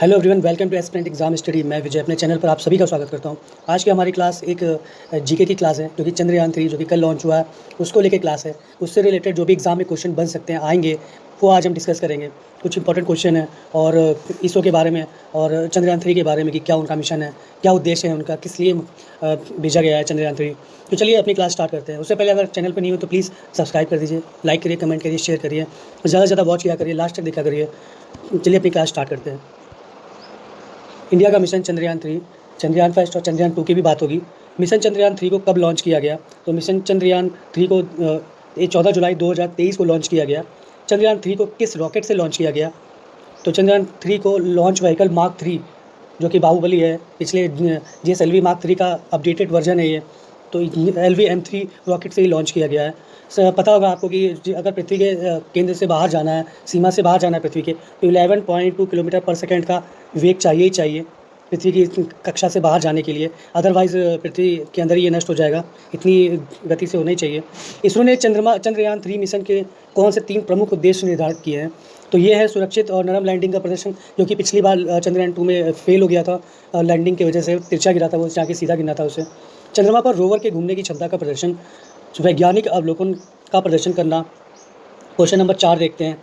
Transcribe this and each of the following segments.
Hello everyone, welcome to aspirant exam study. मैं विजय अपने channel पर आप सभी का स्वागत करता हूं। आज की हमारी क्लास एक जीके की क्लास है, जो कि चंद्रयान 3 जो कि कल लॉन्च हुआ है उसको लेके क्लास है। उससे रिलेटेड जो भी एग्जाम में क्वेश्चन बन सकते हैं आएंगे, वो आज हम डिस्कस करेंगे। कुछ इंपॉर्टेंट क्वेश्चन है और इसरो के बारे में और चंद्रयान 3 के बारे में कि क्या उनका मिशन है, क्या उद्देश्य है उनका, किस लिए भेजा गया है चंद्रयान 3। तो चलिए अपनी क्लास स्टार्ट करते हैं। उससे पहले अगर चैनल पर नहीं हो तो प्लीज़ सब्सक्राइब कर दीजिए, लाइक करिए, कमेंट करिए, शेयर करिए, ज़्यादा से ज़्यादा वॉच किया करिए, लास्ट तक देखा करिए। चलिए अपनी क्लास स्टार्ट करते हैं। इंडिया का मिशन चंद्रयान 3, चंद्रयान 1 और चंद्रयान 2 की भी बात होगी। मिशन चंद्रयान 3 को कब लॉन्च किया गया? तो मिशन चंद्रयान 3 को 14 जुलाई 2023 को लॉन्च किया गया। चंद्रयान 3 को किस रॉकेट से लॉन्च किया गया? तो चंद्रयान 3 को लॉन्च व्हीकल मार्क 3, जो कि बाहुबली है, पिछले GSLV मार्क 3 का अपडेटेड वर्जन है ये। तो LV-M3 रॉकेट से ही लॉन्च किया गया है। पता होगा आपको कि अगर पृथ्वी के केंद्र से बाहर जाना है, सीमा से बाहर जाना है पृथ्वी के, तो 11.2 किलोमीटर पर सेकंड का वेग चाहिए ही चाहिए पृथ्वी की कक्षा से बाहर जाने के लिए। अदरवाइज़ पृथ्वी के अंदर ही ये नष्ट हो जाएगा, इतनी गति से होना ही चाहिए। इसरो ने चंद्रयान 3 मिशन के कौन से 3 प्रमुख उद्देश्य निर्धारित किए हैं? तो ये है सुरक्षित और नरम लैंडिंग का प्रदर्शन, जो कि पिछली बार चंद्रयान 2 में फेल हो गया था। लैंडिंग की वजह से तिरछा गिरा था, वो जाके सीधा गिरना था उसे। चंद्रमा पर रोवर के घूमने की क्षमता का प्रदर्शन, वैज्ञानिक अवलोकन का प्रदर्शन करना। क्वेश्चन नंबर 4 देखते हैं।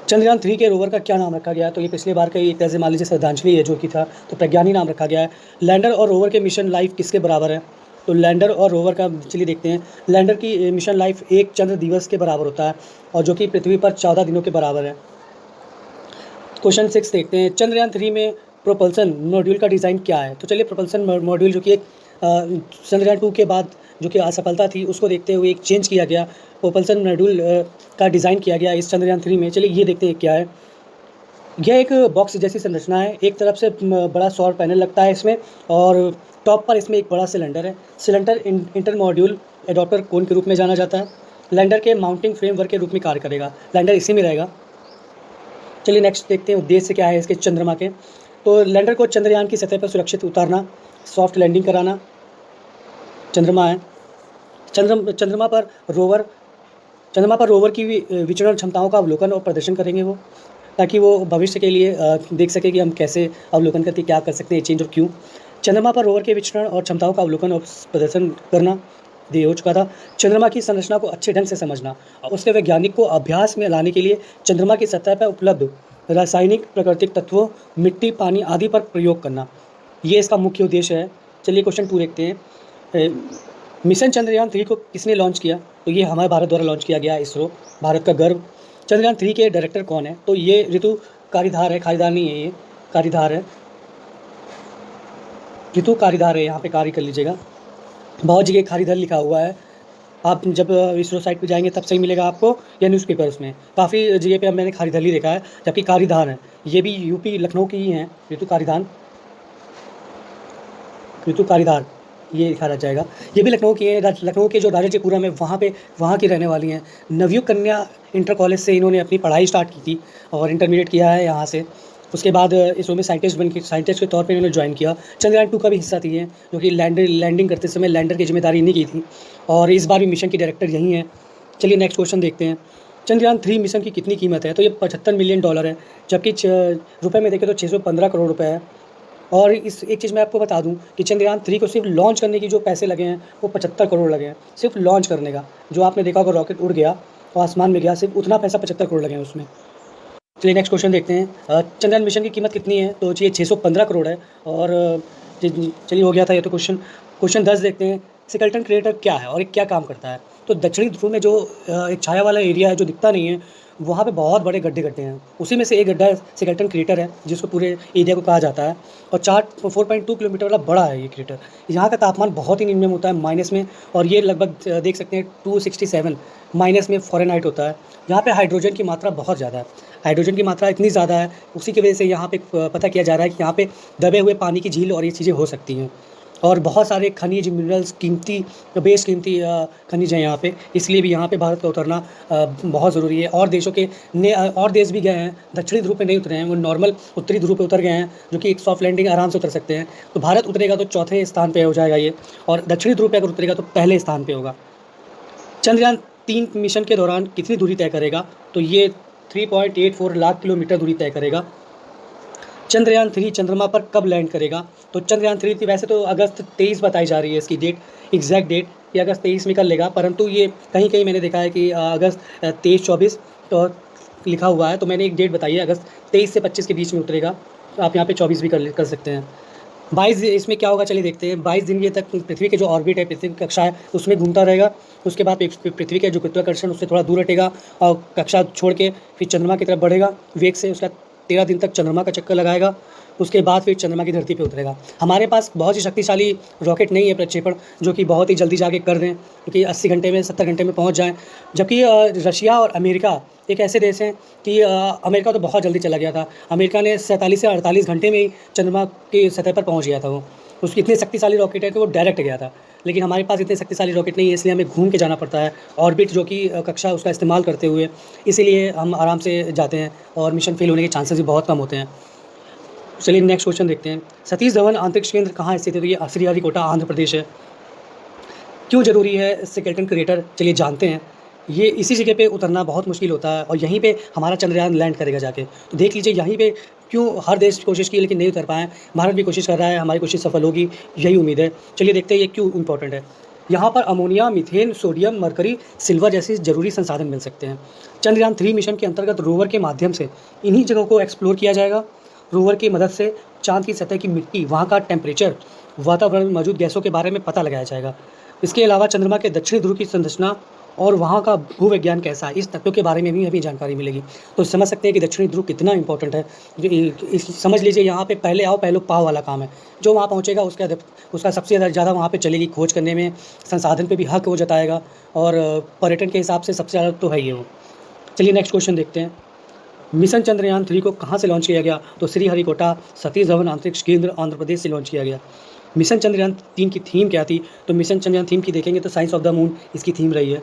चंद्रयान 3 के रोवर का क्या नाम रखा गया है? तो ये पिछले बार का एक तरह से मान लीजिए श्रद्धांजलि है जो कि था, तो प्रज्ञानी नाम रखा गया है। लैंडर और रोवर के मिशन लाइफ किसके बराबर है? तो लैंडर और रोवर का चलिए देखते हैं। लैंडर की मिशन लाइफ एक चंद्र दिवस के बराबर होता है, और जो कि पृथ्वी पर 14 दिनों के बराबर है। क्वेश्चन 6 देखते हैं। चंद्रयान 3 में प्रोपल्सन मॉड्यूल का डिज़ाइन क्या है? तो चलिए प्रोपल्सन मॉड्यूल, जो कि एक चंद्रयान 2 के बाद जो कि असफलता थी, उसको देखते हुए एक चेंज किया गया, प्रोपल्सन मॉड्यूल का डिज़ाइन किया गया इस चंद्रयान 3 में। चलिए ये देखते हैं क्या है। यह एक बॉक्स जैसी संरचना है। एक तरफ से बड़ा सौर पैनल लगता है इसमें, और टॉप पर इसमें एक बड़ा सिलेंडर है। सिलेंडर इंटर मॉड्यूल एडॉप्टर कोन के रूप में जाना जाता है। लैंडर के माउंटिंग फ्रेमवर्क के रूप में कार्य करेगा। लैंडर इसी में रहेगा। चलिए नेक्स्ट देखते हैं उद्देश्य क्या है इसके चंद्रमा के। तो लैंडर को चंद्रयान की सतह पर सुरक्षित उतारना, सॉफ्ट लैंडिंग कराना चंद्रमा है। चंद्रमा पर रोवर की विचरण क्षमताओं का अवलोकन और प्रदर्शन करेंगे वो, ताकि वो भविष्य के लिए देख सके कि हम कैसे अवलोकन करके क्या कर सकते हैं, चेंज और क्यों। चंद्रमा पर रोवर के विचरण और क्षमताओं का अवलोकन और प्रदर्शन करना ये हो चुका था। चंद्रमा की संरचना को अच्छे ढंग से समझना और उसके वैज्ञानिक को अभ्यास में लाने के लिए चंद्रमा की सतह पर उपलब्ध रासायनिक प्राकृतिक तत्वों, मिट्टी, पानी आदि पर प्रयोग करना, ये इसका मुख्य उद्देश्य है। चलिए क्वेश्चन 2 देखते हैं। मिशन चंद्रयान 3 को किसने लॉन्च किया? तो ये हमारे भारत द्वारा लॉन्च किया गया इसरो, भारत का गर्व। चंद्रयान 3 के डायरेक्टर कौन है? तो ये ऋतु कारिधार है, खारीदार नहीं है, ये कारिधार है, ऋतु कारिधार है। यहाँ पे कार्य कर लीजिएगा, बहुत जगह खारीधर लिखा हुआ है। आप जब इसरो साइट पे जाएंगे तब सही मिलेगा आपको, या न्यूज़पेपर उसमें काफ़ी जगह पे अब मैंने खारीधर ही देखा है, जबकि कारिधार है। ये भी यूपी लखनऊ की ही हैं, ऋतु कारिधार ये लिखा रह जाएगा। ये भी लखनऊ की है, लखनऊ के जो राजाजीपुरम है वहाँ की रहने वाली हैं। नवयुग कन्या इंटर कॉलेज से इन्होंने अपनी पढ़ाई स्टार्ट की थी और इंटरमीडिएट किया है यहाँ से। उसके बाद इसरो में साइंटिस्ट के तौर पे इन्होंने ज्वाइन किया। चंद्रयान 2 का भी हिस्सा थी ये, जो कि लैंडिंग करते समय लैंडर की जिम्मेदारी इन्हीं की थी, और इस बार भी मिशन की डायरेक्टर यही हैं। चलिए नेक्स्ट क्वेश्चन देखते हैं। चंद्रयान 3 मिशन की कितनी कीमत है? तो ये $75 मिलियन है, जबकि रुपये में देखें तो 615 करोड़ रुपये है। और इस एक चीज़ मैं आपको बता दूं कि चंद्रयान 3 को सिर्फ लॉन्च करने की जो पैसे लगे हैं वो 75 करोड़ लगे हैं, सिर्फ लॉन्च करने का। जो आपने देखा होगा रॉकेट उड़ गया और आसमान में गया, सिर्फ उतना पैसा 75 करोड़ लगे हैं उसमें। चलिए नेक्स्ट क्वेश्चन देखते हैं। चंद्रयान मिशन की कीमत कितनी है? तो ये 615 करोड़ है। और चलिए हो गया था ये तो क्वेश्चन 10 देखते हैं। सिकल्टन क्रेटर क्या है और ये क्या काम करता है? तो दक्षिणी ध्रुव में जो एक छाया वाला एरिया है जो दिखता नहीं है, वहाँ पे बहुत बड़े गड्ढे हैं। उसी में से एक गड्ढा सिकल्टन क्रेटर है, जिसको पूरे एरिया को कहा जाता है। और 4.2 किलोमीटर वाला बड़ा है ये क्रेटर। यहाँ का तापमान बहुत ही निम्न होता है, माइनस में, और ये लगभग देख सकते हैं 267 माइनस में फ़ारेनहाइट होता है। यहाँ पे हाइड्रोजन की मात्रा बहुत ज़्यादा है। हाइड्रोजन की मात्रा इतनी ज़्यादा है, उसी की वजह से यहाँ पे पता किया जा रहा है कि यहाँ पे दबे हुए पानी की झील और ये चीज़ें हो सकती हैं। और बहुत सारे खनिज, मिनरल्स, कीमती खनिज हैं यहाँ पे, इसलिए भी यहाँ पे भारत का उतरना बहुत ज़रूरी है। और देशों के और देश भी गए हैं, दक्षिणी ध्रुव पे नहीं उतरे हैं, वो नॉर्मल उत्तरी ध्रुव पे उतर गए हैं, जो कि एक सॉफ्ट लैंडिंग आराम से उतर सकते हैं। तो भारत उतरेगा तो चौथे स्थान पे हो जाएगा ये, और दक्षिणी ध्रुव पे अगर उतरेगा तो पहले स्थान पे होगा। चंद्रयान 3 मिशन के दौरान कितनी दूरी तय करेगा? तो ये 3.84 लाख किलोमीटर दूरी तय करेगा। चंद्रयान 3 चंद्रमा पर कब लैंड करेगा? तो चंद्रयान 3 थी वैसे तो अगस्त 23 बताई जा रही है इसकी डेट, एग्जैक्ट डेट ये अगस्त 23 में कर लेगा, परंतु ये कहीं-कहीं मैंने देखा है कि अगस्त 23-24 तो लिखा हुआ है, तो मैंने एक डेट बताई है अगस्त 23 से 25 के बीच में उतरेगा। तो आप यहाँ पे 24 भी कर सकते हैं। 22 इसमें क्या होगा चलिए देखते हैं। 22 दिन ये तक पृथ्वी के जो ऑर्बिट है, पृथ्वी की कक्षा है, उसमें घूमता रहेगा। उसके बाद पृथ्वी का जो गुरुत्वाकर्षण उससे थोड़ा दूर हटेगा और कक्षा छोड़ के फिर चंद्रमा की तरफ बढ़ेगा वेग से। उसका 13 दिन तक चंद्रमा का चक्कर लगाएगा। उसके बाद फिर चंद्रमा की धरती पे उतरेगा। हमारे पास बहुत ही शक्तिशाली रॉकेट नहीं है प्रक्षेपण जो कि बहुत ही जल्दी जाके कर दें, क्योंकि 80 घंटे में 70 घंटे में पहुंच जाएं। जबकि रशिया और अमेरिका एक ऐसे देश हैं कि अमेरिका तो बहुत जल्दी चला गया था। अमेरिका ने 47 से 48 घंटे में ही चंद्रमा की सतह पर पहुँच गया था। वो उसकी इतनी शक्तिशाली रॉकेट है कि वो डायरेक्ट गया था। लेकिन हमारे पास इतनी शक्तिशाली रॉकेट नहीं है, इसलिए हमें घूम के जाना पड़ता है ऑर्बिट जो कि कक्षा उसका इस्तेमाल करते हुए। इसीलिए हम आराम से जाते हैं और मिशन फेल होने के चांसेस भी बहुत कम होते हैं। चलिए नेक्स्ट क्वेश्चन देखते हैं। सतीश धवन अंतरिक्ष केंद्र कहाँ स्थित है? तो ये श्रीहरिकोटा आंध्र प्रदेश है। क्यों ज़रूरी है स्केलेटन क्रेटर? चलिए जानते हैं। ये इसी जगह पे उतरना बहुत मुश्किल होता है और यहीं पे हमारा चंद्रयान लैंड करेगा जाके। तो देख लीजिए यहीं पे क्यों हर देश कोशिश की लेकिन नहीं उतर पाए। भारत भी कोशिश कर रहा है, हमारी कोशिश सफल होगी, यही उम्मीद है। चलिए देखते हैं ये क्यों इंपॉर्टेंट है। यहाँ पर ammonia, methane, sodium, mercury, silver जैसे ज़रूरी संसाधन मिल सकते हैं। चंद्रयान 3 मिशन के अंतर्गत रोवर के माध्यम से इन्हीं जगहों को एक्सप्लोर किया जाएगा। रोवर की मदद से चाँद की सतह की मिट्टी, वहाँ का टेम्परेचर, वातावरण में मौजूद गैसों के बारे में पता लगाया जाएगा। इसके अलावा चंद्रमा के दक्षिणी ध्रुव की संरचना और वहाँ का भूविज्ञान कैसा है, इस तथ्यों के बारे में भी हमें जानकारी मिलेगी। तो समझ सकते हैं कि दक्षिणी ध्रुव कितना इंपॉर्टेंट है। समझ लीजिए यहाँ पे पहले आओ पहले पाओ वाला काम है। जो वहाँ पहुँचेगा उसका सबसे ज़्यादा वहाँ पे चलेगी खोज करने में, संसाधन पे भी हक वो जताएगा और पर्यटन के हिसाब से सबसे ज़्यादा तो है ही वो। चलिए नेक्स्ट क्वेश्चन देखते हैं। मिशन चंद्रयान 3 को कहाँ से लॉन्च किया गया? तो श्रीहरिकोटा सतीश धवन अंतरिक्ष केंद्र आंध्र प्रदेश से लॉन्च किया गया। मिशन चंद्रयान 3 की थीम क्या थी? तो मिशन चंद्रयान थीम की देखेंगे तो साइंस ऑफ द मून इसकी थीम रही है।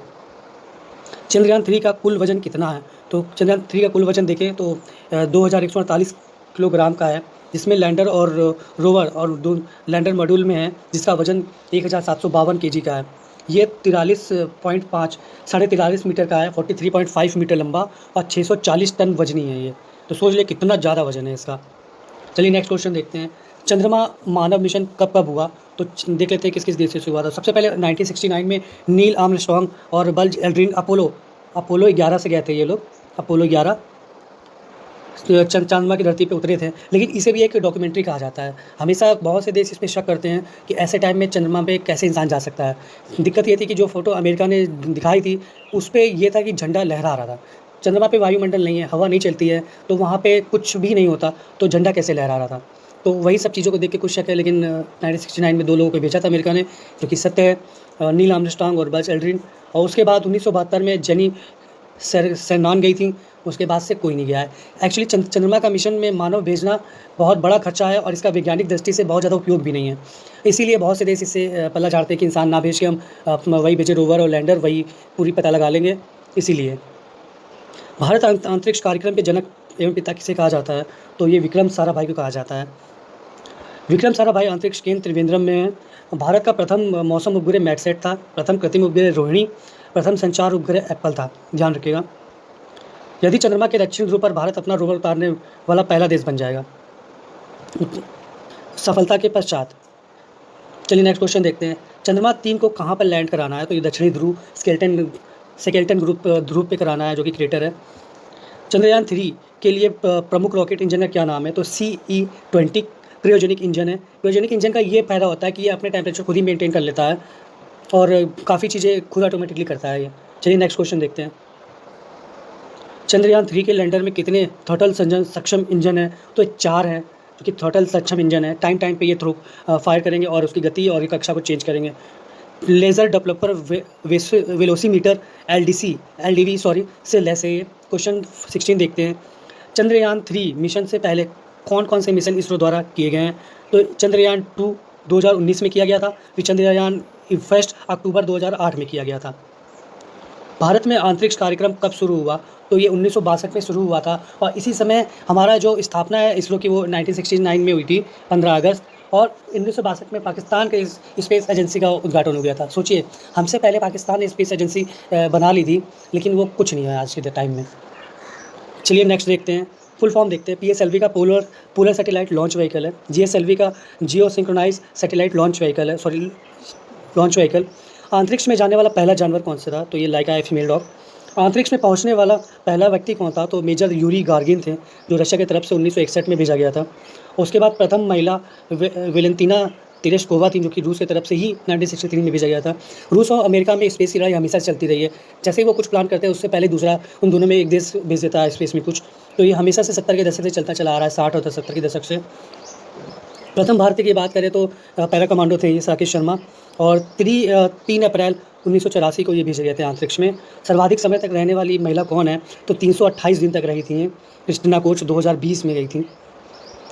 चंद्रयान 3 का कुल वजन कितना है? तो चंद्रयान 3 का कुल वजन देखें तो 2148 किलोग्राम का है, जिसमें लैंडर और रोवर और दो लैंडर मॉड्यूल में है जिसका वजन 1752 केजी का है। ये 43.5 साढ़े 43 मीटर का है, 43.5 मीटर लंबा और 640 टन वजनी है ये। तो सोच ले कितना ज़्यादा वजन है इसका। चलिए नेक्स्ट क्वेश्चन देखते हैं। चंद्रमा मानव मिशन कब कब हुआ? तो देख लेते हैं किस किस देश से हुआ था। सबसे पहले 1969 में नील आर्मस्ट्रॉन्ग और बल्ज एल्ड्रिन अपोलो 11 से गए थे ये लोग। अपोलो 11 चंद्रमा की धरती पे उतरे थे, लेकिन इसे भी एक डॉक्यूमेंट्री कहा जाता है। हमेशा बहुत से देश इसमें शक करते हैं कि ऐसे टाइम में चंद्रमा पे कैसे इंसान जा सकता है। दिक्कत ये थी कि जो फ़ोटो अमेरिका ने दिखाई थी उस पर यह था कि झंडा लहरा रहा था। चंद्रमा पे वायुमंडल नहीं है, हवा नहीं चलती है, तो वहाँ पे कुछ भी नहीं होता, तो झंडा कैसे लहरा रहा था। तो वही सब चीज़ों को देख के कुछ शक है, लेकिन 1969 में 2 लोगों को भेजा था अमेरिका ने, जो कि सत्य है, नील आर्मस्ट्रॉन्ग और बज़ एल्ड्रिन। और उसके बाद 1972 में जेनी सेरनान गई थी, उसके बाद से कोई नहीं गया है। एक्चुअली चंद्रमा का मिशन में मानव भेजना बहुत बड़ा खर्चा है और इसका वैज्ञानिक दृष्टि से बहुत ज़्यादा उपयोग भी नहीं है। इसीलिए बहुत से देश इससे पल्ला झाड़ते हैं कि इंसान ना भेज के हम वही भेजे रोवर और लैंडर, वही पूरी पता लगा लेंगे। इसीलिए भारत अंतरिक्ष कार्यक्रम के जनक एवं पिता किसे कहा जाता है? तो ये विक्रम साराभाई को कहा जाता है। विक्रम साराभाई अंतरिक्ष केंद्र त्रिवेंद्रम में है। भारत का प्रथम मौसम उपग्रह मैटसेट था, प्रथम कृत्रिम उपग्रह रोहिणी, प्रथम संचार उपग्रह एप्पल था, ध्यान रखिएगा। यदि चंद्रमा के दक्षिण ध्रुव पर भारत अपना रोवर उतारने वाला पहला देश बन जाएगा सफलता के पश्चात। चलिए नेक्स्ट क्वेश्चन देखते हैं। चंद्रमा 3 को कहाँ पर लैंड कराना है? तो ये दक्षिणी ध्रुव स्केलेटन ध्रुव पे कराना है, जो कि क्रेटर है। चंद्रयान 3 के लिए प्रमुख रॉकेट इंजन का क्या नाम है? तो CE-20 क्रायोजेनिक इंजन है। क्रायोजेनिक इंजन का ये फ़ायदा होता है कि ये अपने टेम्परेचर खुद ही मेंटेन कर लेता है और काफ़ी चीज़ें खुद ऑटोमेटिकली करता है ये। चलिए नेक्स्ट क्वेश्चन देखते हैं। चंद्रयान 3 के लैंडर में कितने थ्रॉटल सक्षम इंजन है? तो 4 हैं, जो कि थ्रॉटल सक्षम इंजन है। टाइम पे ये फायर करेंगे और उसकी गति और कक्षा को चेंज करेंगे। लेज़र डेवलपर वेलोसीमीटर LDV से लैस है ये। क्वेश्चन 16 देखते हैं। चंद्रयान 3 मिशन से पहले कौन कौन से मिशन इसरो द्वारा किए गए हैं? तो चंद्रयान 2 2019 में किया गया था, फिर चंद्रयान फर्स्ट अक्टूबर 2008 में किया गया था। भारत में अंतरिक्ष कार्यक्रम कब शुरू हुआ? तो ये 1962 में शुरू हुआ था और इसी समय हमारा जो स्थापना है इसरो की वो 1969 में हुई थी, 15 अगस्त। और 1962 में पाकिस्तान के स्पेस एजेंसी का उद्घाटन हो गया था। सोचिए, हमसे पहले पाकिस्तान ने स्पेस एजेंसी बना ली थी, लेकिन वो कुछ नहीं है आज के टाइम में। चलिए नेक्स्ट देखते हैं। फुल फॉर्म देखते हैं। PSLV का पोलर सैटेलाइट लॉन्च व्हीकल है। GSLV का जियो सिंक्रोनाइज सैटेलाइट लॉन्च व्हीकल। अंतरिक्ष में जाने वाला पहला जानवर कौन सा था? तो ये लाइका है फीमेल डॉग। अंतरिक्ष में पहुंचने वाला पहला व्यक्ति कौन था? तो मेजर यूरी गार्गिन थे, जो रशिया की तरफ से 1961 में भेजा गया था। उसके बाद प्रथम महिला वेलेंतीना तेरेश्कोवा थी, जो कि रूस की तरफ से ही 1963 में भेजा गया था। रूस और अमेरिका में स्पेस की लड़ाई हमेशा चलती रही है। जैसे ही वो कुछ प्लान करते हैं, उससे पहले दूसरा उन दोनों में एक देश भेज देता है स्पेस में कुछ। तो ये हमेशा से 70 के दशक से चलता चला आ रहा है, 60 और 70 के दशक से। प्रथम भारतीय की बात करें तो पैरा कमांडो थे ये राकेश शर्मा, और 3 अप्रैल 1984 को ये भेजे गए थे अंतरिक्ष में। सर्वाधिक समय तक रहने वाली महिला कौन है? तो 328 दिन तक रही थी। क्रिस्टिना कोच 2020 में गई थी।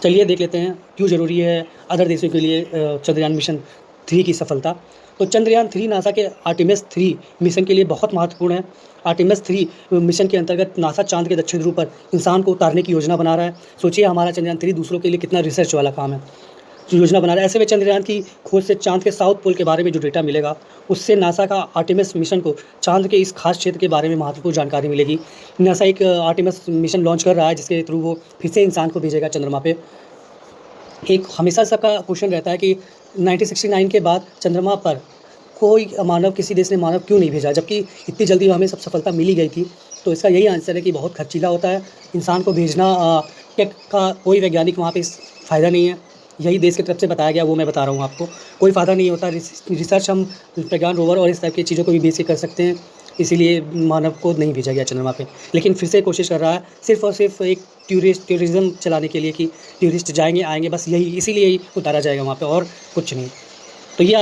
चलिए देख लेते हैं क्यों ज़रूरी है अदर देशों के लिए चंद्रयान मिशन 3 की सफलता। तो चंद्रयान 3 नासा के आर्टेमिस 3 मिशन के लिए बहुत महत्वपूर्ण है। आर्टेमिस 3 मिशन के अंतर्गत नासा चांद के दक्षिण ध्रुव पर इंसान को उतारने की योजना बना रहा है। सोचिए हमारा चंद्रयान 3 दूसरों के लिए कितना रिसर्च वाला काम है, जो योजना बना रहा है। ऐसे में चंद्रयान की खोज से चांद के साउथ पोल के बारे में जो डेटा मिलेगा, उससे नासा का आर्टेमिस मिशन को चांद के इस खास क्षेत्र के बारे में महत्वपूर्ण जानकारी मिलेगी। नासा एक आर्टेमिस मिशन लॉन्च कर रहा है, जिसके थ्रू वो फिर से इंसान को भेजेगा चंद्रमा पे। एक हमेशा सबका क्वेश्चन रहता है कि 1969 के बाद चंद्रमा पर कोई मानव, किसी देश ने मानव क्यों नहीं भेजा, जबकि इतनी जल्दी हमें सब सफलता मिली गई थी। तो इसका यही आंसर है कि बहुत खर्चीला होता है इंसान को भेजना। टेक का कोई वैज्ञानिक वहाँ पे फ़ायदा नहीं है। यही देश की तरफ से बताया गया, वो मैं बता रहा हूँ आपको। कोई फ़ायदा नहीं होता। रिसर्च हम प्रज्ञान रोवर और इस टाइप की चीज़ों को भी बेस के कर सकते हैं, इसीलिए मानव को नहीं भेजा गया चंद्रमा पे। लेकिन फिर से कोशिश कर रहा है सिर्फ़ और सिर्फ एक टूरिज़्म चलाने के लिए, कि टूरिस्ट जाएंगे आएंगे, बस यही, इसीलिए ही उतारा जाएगा वहाँ पे, और कुछ नहीं। तो ये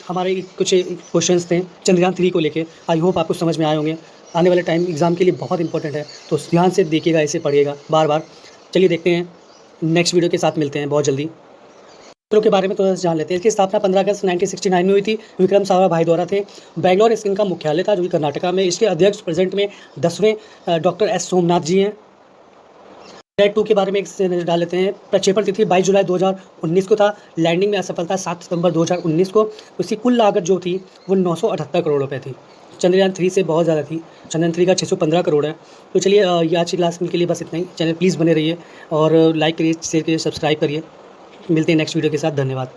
हमारे कुछ क्वेश्चंस थे चंद्रयान 3 को लेके। आई होप आपको समझ में आए होंगे। आने वाले टाइम एग्ज़ाम के लिए बहुत इंपॉर्टेंट है, तो ध्यान से देखिएगा, इसे पढ़िएगा बार बार। चलिए देखते हैं, नेक्स्ट वीडियो के साथ मिलते हैं बहुत जल्दी। इसरो के बारे में थोड़ा सा जान लेते हैं। इसकी स्थापना 15 अगस्त 1969 में हुई थी। विक्रम साराभाई द्वारा थे। बैंगलोर इनका मुख्यालय था, जो कि कर्नाटका में। इसके अध्यक्ष प्रेजेंट में 10वें डॉक्टर एस सोमनाथ जी हैं। लैंडर 2 के बारे में एक डाल लेते हैं। प्रक्षेपण तिथि 22 जुलाई 2019 को था। लैंडिंग में असफलता 7 सितंबर 2019 को। उसकी कुल लागत जो थी वो 978 करोड़ रुपये थी। चंद्रयान 3 से बहुत ज़्यादा थी। चंद्रयान 3 का 615 करोड़ है। तो चलिए ये आज की क्लास के लिए बस इतना ही। चैनल प्लीज़ बने रहिए और लाइक करिए, शेयर करिए, सब्सक्राइब करिए। मिलते हैं नेक्स्ट वीडियो के साथ। धन्यवाद।